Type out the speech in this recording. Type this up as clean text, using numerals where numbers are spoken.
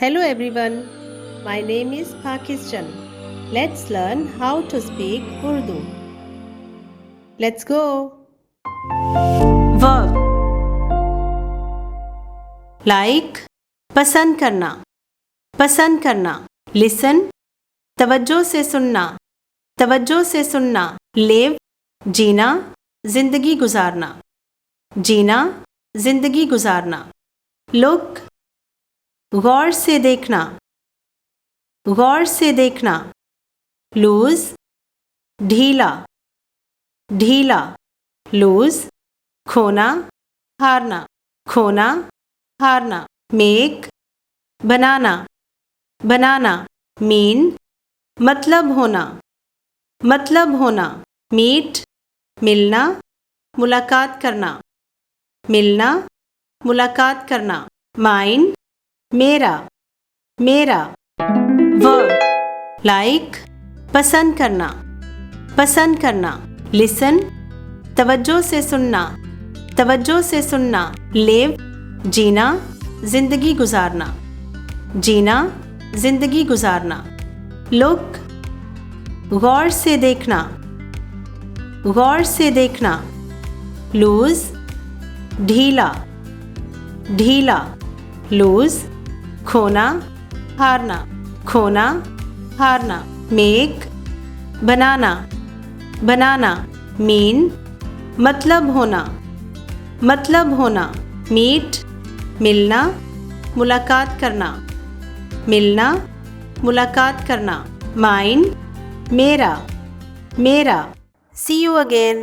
Hello everyone, my name is Pakistan. Let's learn how to speak Urdu. Let's go. Verb like पसंद करना listen तवज्जो से सुनना live जीना जिंदगी गुजारना look गौर से देखना लूज ढीला लूज खोना हारना मेक बनाना मीन मतलब होना मीट मिलना मुलाकात करना माइंड मेरा वर्ब लाइक पसंद करना लिसन तवज्जो से सुनना लिव जीना जिंदगी गुजारना लुक गौर से देखना लूज ढीला लूज खोना हारना मेक बनाना मीन मतलब होना मीट मिलना मुलाकात करना माइंड मेरा See you again.